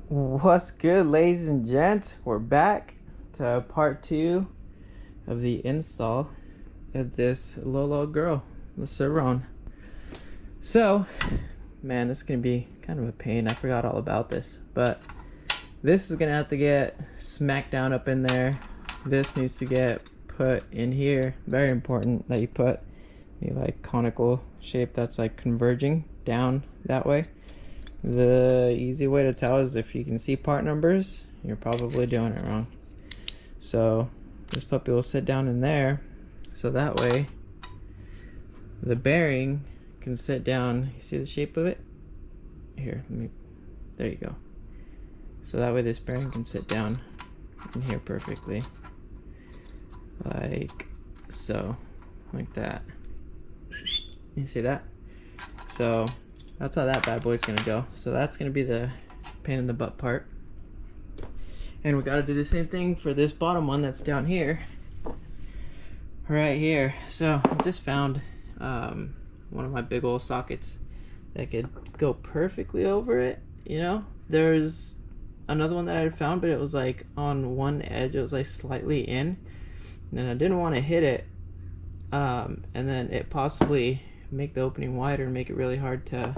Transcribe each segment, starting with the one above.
What's good, ladies and gents? We're back to part 2 of the install of this little girl, the Surron. So, man, this is gonna be kind of a pain. I forgot all about this, but this is gonna have to get smacked down up in there. This needs to get put in here. Very important that you put the like conical shape that's like converging down that way. The easy way to tell is if you can see part numbers, you're probably doing it wrong. So this puppy will sit down in there, so that way the bearing can sit down. You see the shape of it? Here, there you go. So that way this bearing can sit down in here perfectly. Like so. Like that. You see that? So that's how that bad boy's gonna go. So that's gonna be the pain in the butt part. And we gotta do the same thing for this bottom one that's down here. Right here. So I just found one of my big old sockets that could go perfectly over it, you know? There's another one that I had found, but it was like on one edge, it was like slightly in. And I didn't want to hit it. And then it possibly make the opening wider and make it really hard to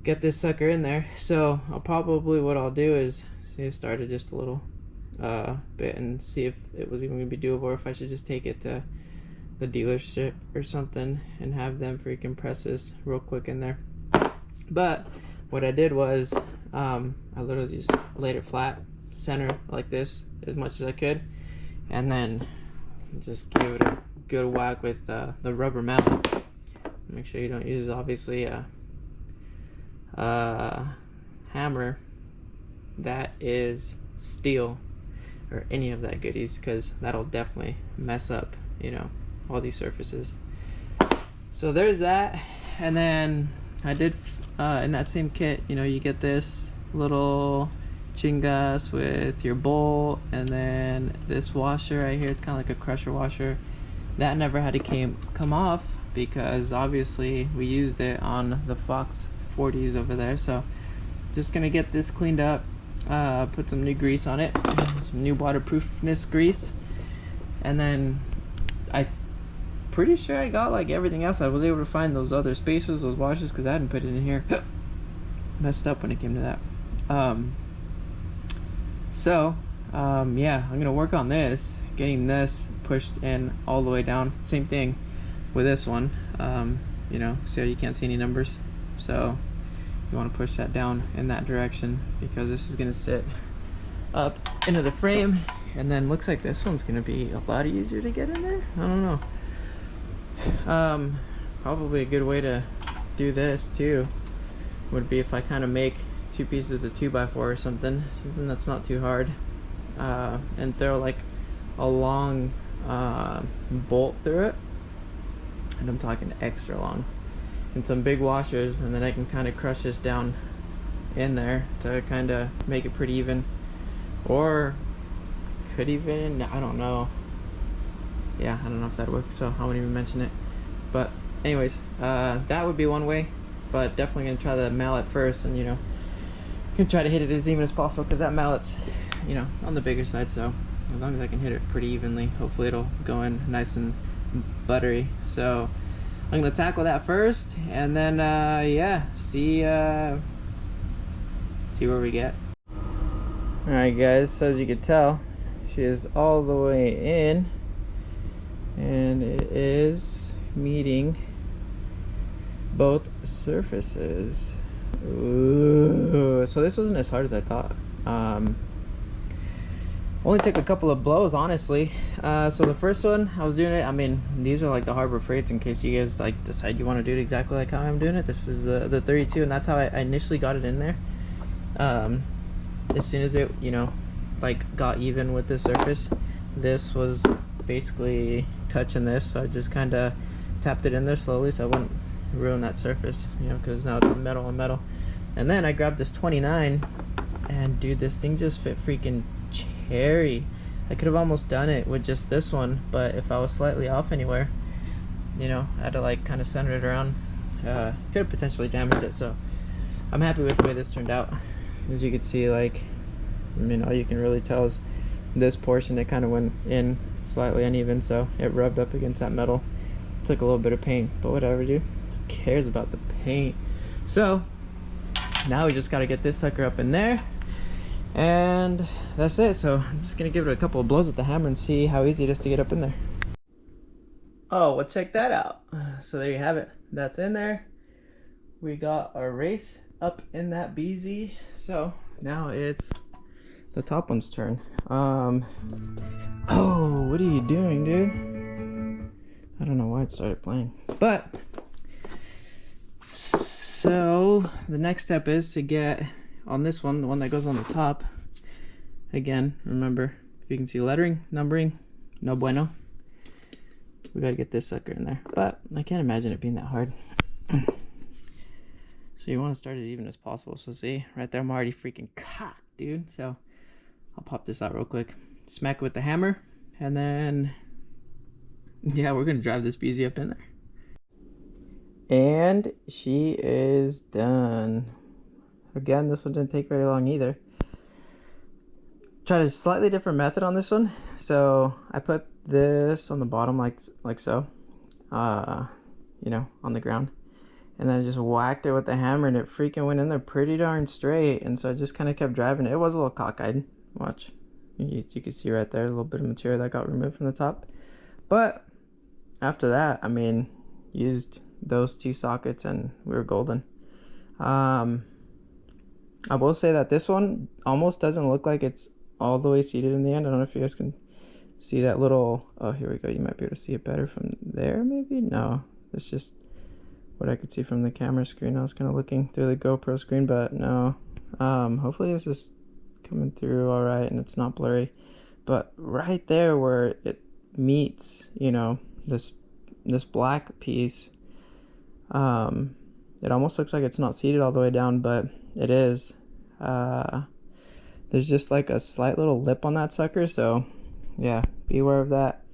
get this sucker in there. So what I'll do is see, I started just a little bit and see if it was even gonna be doable, or if I should just take it to the dealership or something and have them freaking press this real quick in there. But what I did was I literally just laid it flat center like this as much as I could, and then just give it a good whack with the rubber mallet. Make sure you don't use obviously a hammer that is steel or any of that goodies, because that'll definitely mess up, you know, all these surfaces. So there's that. And then I did in that same kit, you know, you get this little chingas with your bolt, and then this washer right here. It's kind of like a crusher washer. That never had to come off, because obviously we used it on the Fox 40s over there. So just gonna get this cleaned up, put some new grease on it, some new waterproofness grease, and then I pretty sure I got like everything else. I was able to find those other spacers, those washers, because I hadn't put it in here. Messed up when it came to that. Yeah, I'm gonna work on this, getting this pushed in all the way down. Same thing with this one. You know, see how you can't see any numbers? So you want to push that down in that direction, because this is gonna sit up into the frame, and then looks like this one's gonna be a lot easier to get in there. I don't know. Probably a good way to do this too would be if I kind of make 2 pieces of 2x4 or something that's not too hard, and throw like a long bolt through it, and I'm talking extra long, and some big washers, and then I can kind of crush this down in there to kind of make it pretty even, or could even, I don't know, yeah, I don't know if that'd work, so I won't even mention it. But anyways, that would be one way, but definitely gonna try the mallet first, and you know, can try to hit it as even as possible, because that mallet's, you know, on the bigger side. So as long as I can hit it pretty evenly, hopefully it'll go in nice and buttery. So I'm gonna tackle that first, and then yeah, see where we get. All right, guys. So as you can tell, she is all the way in, and it is meeting both surfaces. Ooh, so this wasn't as hard as I thought. Only took a couple of blows, honestly. So the first one, I was doing it, I mean, these are like the Harbor Freights in case you guys like decide you want to do it exactly like how I'm doing it. This is the 32, and that's how I initially got it in there. As soon as it, you know, like got even with the surface, this was basically touching this, so I just kind of tapped it in there slowly so I wouldn't ruin that surface, you know, because now it's metal on metal. And then I grabbed this 29, and dude, this thing just fit freaking cherry. I could have almost done it with just this one, but if I was slightly off anywhere, you know, I had to like kind of center it around. Could have potentially damaged it, so I'm happy with the way this turned out. as you can see, like, I mean, all you can really tell is this portion, it kind of went in slightly uneven, so it rubbed up against that metal. Took a little bit of paint, but whatever, dude. Who cares about the paint? So now we just got to get this sucker up in there, and that's it. So I'm just gonna give it a couple of blows with the hammer and see how easy it is to get up in there. Oh, well, check that out. So there you have it. That's in there. We got our race up in that BZ. So now it's the top one's turn. Oh, what are you doing, dude? I don't know why it started playing, but so the next step is to get on this one, the one that goes on the top. Again, remember, if you can see lettering, numbering, no bueno. We gotta get this sucker in there, but I can't imagine it being that hard. So you want to start as even as possible. So see, right there, I'm already freaking cocked, dude. So I'll pop this out real quick, smack it with the hammer, and then yeah, we're gonna drive this BZ up in there. And she is done. Again, this one didn't take very long either. Tried a slightly different method on this one. So I put this on the bottom like so, you know, on the ground, and then I just whacked it with the hammer, and it freaking went in there pretty darn straight. And so I just kind of kept driving it. It was a little cockeyed. Watch, you can see right there a little bit of material that got removed from the top. But after that, I mean, used those two sockets and we were golden. I will say that this one almost doesn't look like it's all the way seated in the end. I don't know if you guys can see that little, oh, here we go. You might be able to see it better from there, maybe? No, it's just what I could see from the camera screen. I was kind of looking through the GoPro screen, but no. Hopefully this is coming through all right and it's not blurry. But right there where it meets, you know, this black piece, it almost looks like it's not seated all the way down, but it is. There's just like a slight little lip on that sucker, so yeah, be aware of that.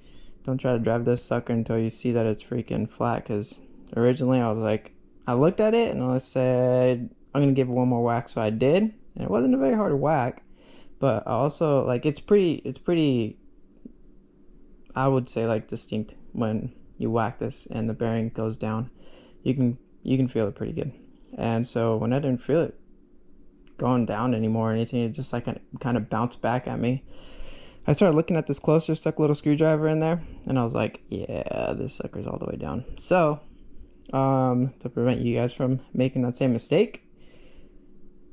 Don't try to drive this sucker until you see that it's freaking flat, because originally I was like, I looked at it and I said I'm gonna give it one more whack, so I did, and it wasn't a very hard whack, but I also, like, it's pretty, I would say, like, distinct when you whack this and the bearing goes down. You can feel it pretty good. And so when I didn't feel it going down anymore or anything, it just like kind of bounced back at me. I started looking at this closer, stuck a little screwdriver in there, and I was like, yeah, this sucker's all the way down. So to prevent you guys from making that same mistake,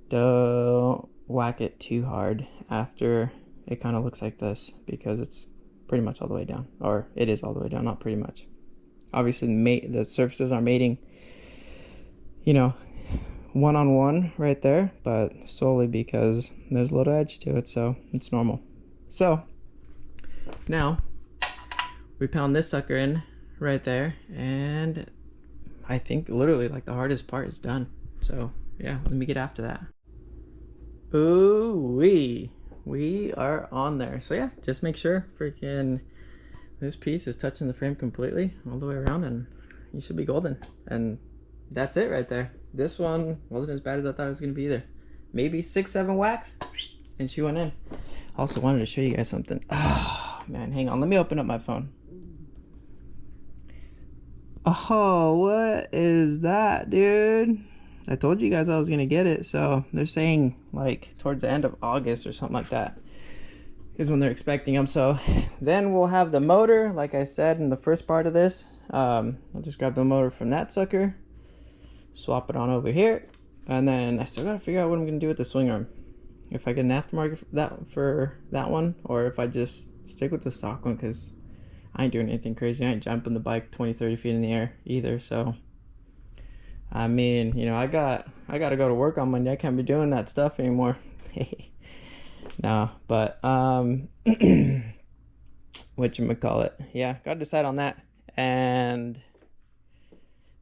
don't whack it too hard after it kind of looks like this, because it's pretty much all the way down, or it is all the way down, not pretty much. Obviously the surfaces are mating, you know, one-on-one right there, but solely because there's a little edge to it, so it's normal. So now we pound this sucker in right there, and I think literally like the hardest part is done. So yeah, let me get after that. Ooh, we are on there. So yeah, just make sure freaking this piece is touching the frame completely all the way around, and you should be golden. And that's it right there. This one wasn't as bad as I thought it was gonna be either. Maybe 6-7 whacks and she went in. Also wanted to show you guys something. Oh man, hang on, let me open up my phone. Oh, what is that, dude? I told you guys I was gonna get it. So they're saying like towards the end of August or something like that is when they're expecting them. So then we'll have the motor, like I said in the first part of this. I'll just grab the motor from that sucker, swap it on over here, and then I still gotta figure out what I'm gonna do with the swing arm. If I get an aftermarket for that one, or if I just stick with the stock one, because I ain't doing anything crazy. I ain't jumping the bike 20-30 feet in the air either. So I mean, you know, I gotta go to work on Monday. I can't be doing that stuff anymore. No, but whatchamacallit, yeah, gotta decide on that. And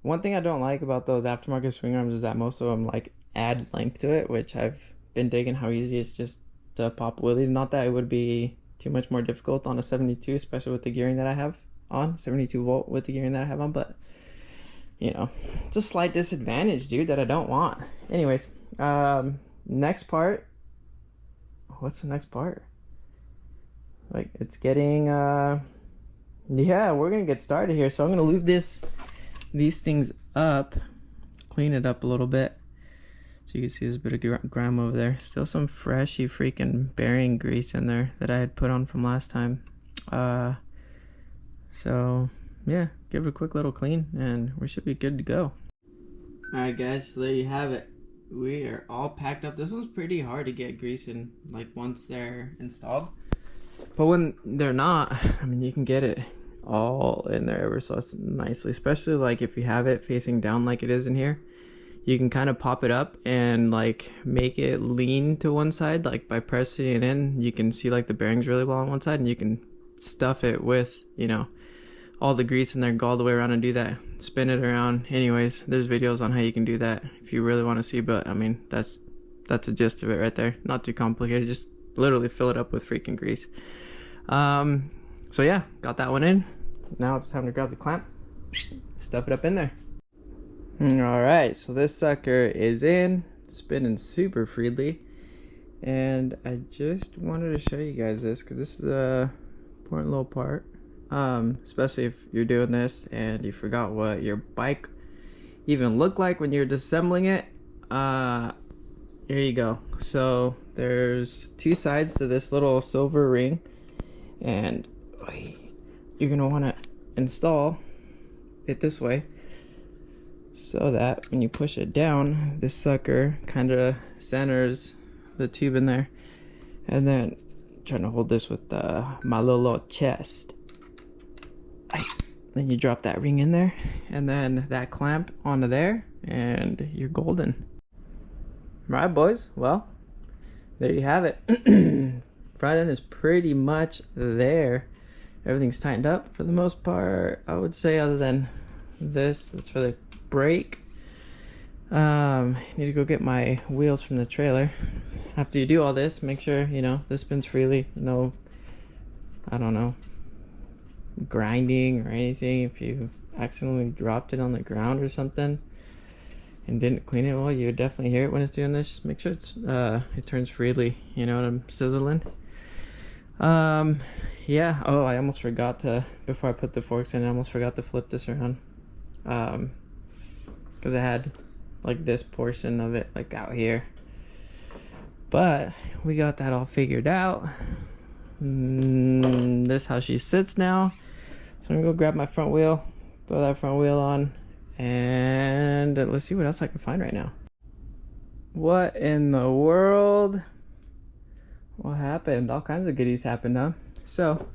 one thing I don't like about those aftermarket swing arms is that most of them like add length to it, which I've been digging how easy it's just to pop wheelies. Not that it would be too much more difficult on a 72, especially with the gearing that I have on, 72 volt with the gearing that I have on, but you know, it's a slight disadvantage, dude, that I don't want. Anyways, next part, what's the next part? Like, it's getting yeah, we're gonna get started here. So I'm gonna lube these things up, clean it up a little bit. So you can see there's a bit of grime over there. Still some freshy freaking bearing grease in there that I had put on from last time. So yeah, give it a quick little clean and we should be good to go. Alright guys, so there you have it. We are all packed up. This one's pretty hard to get grease in, like once they're installed. But when they're not, I mean, you can get it all in there ever so nicely, especially like if you have it facing down like it is in here. You can kind of pop it up and like make it lean to one side, like by pressing it in. You can see like the bearings really well on one side, and you can stuff it with, you know, all the grease in there, go all the way around and do that, spin it around. Anyways, there's videos on how you can do that if you really want to see, but I mean, that's the gist of it right there. Not too complicated, just literally fill it up with freaking grease. So yeah, got that one in. Now it's time to grab the clamp, stuff it up in there. Alright, so this sucker is in, spinning super freely, and I just wanted to show you guys this because this is a important little part, especially if you're doing this and you forgot what your bike even looked like when you're disassembling it. Here you go. So there's two sides to this little silver ring, and you're gonna want to install it this way so that when you push it down, this sucker kind of centers the tube in there. And then trying to hold this with my little chest. Then you drop that ring in there, and then that clamp onto there, and you're golden. Right, boys? Well, there you have it. Front end is pretty much there. Everything's tightened up for the most part, I would say, other than this. That's for the brake. Need to go get my wheels from the trailer. After you do all this, make sure, you know, this spins freely. No, I don't know, grinding or anything. If you accidentally dropped it on the ground or something and didn't clean it well, you would definitely hear it when it's doing this. Just make sure it's it turns freely, you know what I'm sizzling. Yeah, oh, I almost forgot to, before I put the forks in, I almost forgot to flip this around, because I had like this portion of it like out here, but we got that all figured out. This is how she sits now. So I'm gonna go grab my front wheel, throw that front wheel on, and let's see what else I can find right now. What in the world? What happened? All kinds of goodies happened, huh? So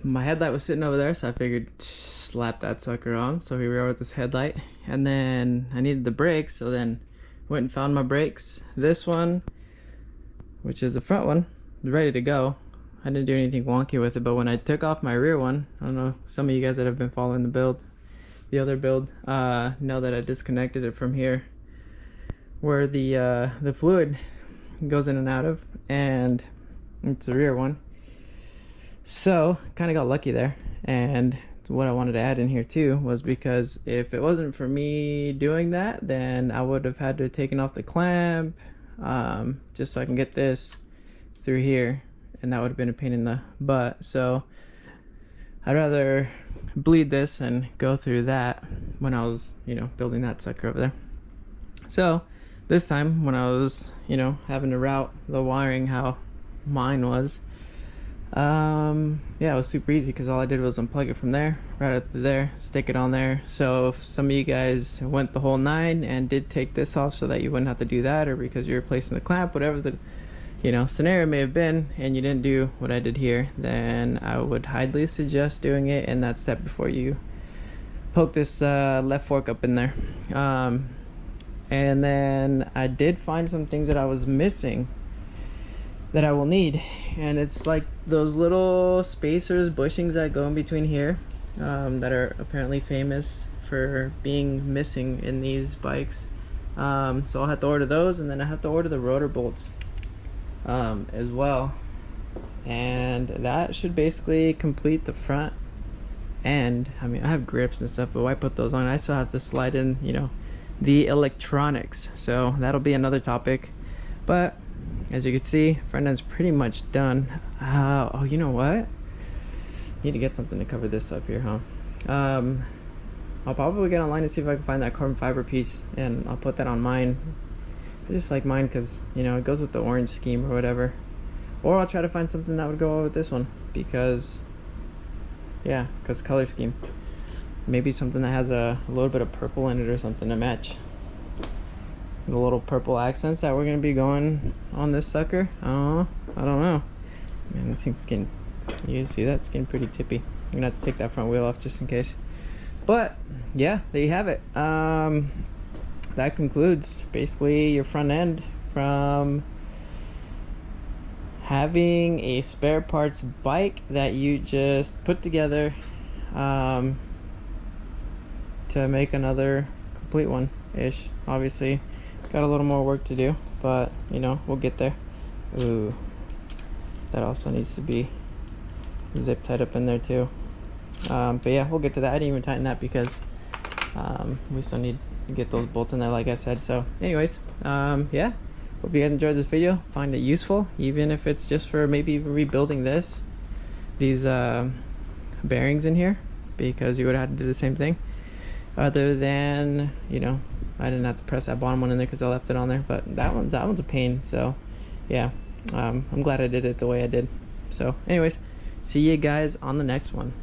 my headlight was sitting over there, so I figured slap that sucker on. So here we are with this headlight, and then I needed the brakes, so then went and found my brakes. This one, which is the front one, is ready to go. I didn't do anything wonky with it, but when I took off my rear one, I don't know, some of you guys that have been following the build, the other build, know that I disconnected it from here where the fluid goes in and out of, and it's the rear one. So kind of got lucky there. And what I wanted to add in here too was, because if it wasn't for me doing that, then I would have had to have taken off the clamp, just so I can get this through here, and that would have been a pain in the butt. So I'd rather bleed this and go through that when I was, you know, building that sucker over there. So this time when I was, you know, having to route the wiring how mine was, yeah, it was super easy, because all I did was unplug it from there, right up to there, stick it on there. So if some of you guys went the whole 9 and did take this off so that you wouldn't have to do that, or because you're replacing the clamp, whatever the, you know, scenario may have been, and you didn't do what I did here, then I would highly suggest doing it in that step before you poke this left fork up in there. And then I did find some things that I was missing that I will need, and it's like those little spacers, bushings that go in between here, that are apparently famous for being missing in these bikes. So I'll have to order those, and then I have to order the rotor bolts as well, and that should basically complete the front end. I mean, I have grips and stuff, but why put those on? I still have to slide in, you know, the electronics. So that'll be another topic, but as you can see, front end's pretty much done. Oh, you know what, need to get something to cover this up here, huh? I'll probably get online to see if I can find that carbon fiber piece, and I'll put that on mine. I just like mine because, you know, it goes with the orange scheme or whatever. Or I'll try to find something that would go with this one because, yeah, because color scheme. Maybe something that has a little bit of purple in it or something to match the little purple accents that we're gonna be going on this sucker. I don't know. Man, this thing's getting, you can see that it's getting pretty tippy. I'm gonna have to take that front wheel off just in case. But yeah, there you have it. That concludes basically your front end, from having a spare parts bike that you just put together to make another complete one ish. Obviously got a little more work to do, but you know, we'll get there. Ooh, that also needs to be zip tied up in there too. But yeah, we'll get to that. I didn't even tighten that because we still need to get those bolts in there, like I said. So anyways, yeah, hope you guys enjoyed this video, find it useful, even if it's just for maybe rebuilding these bearings in here, because you would have had to do the same thing, other than, you know, I didn't have to press that bottom one in there because I left it on there, but that one's a pain. So yeah, I'm glad I did it the way I did. So anyways, see you guys on the next one.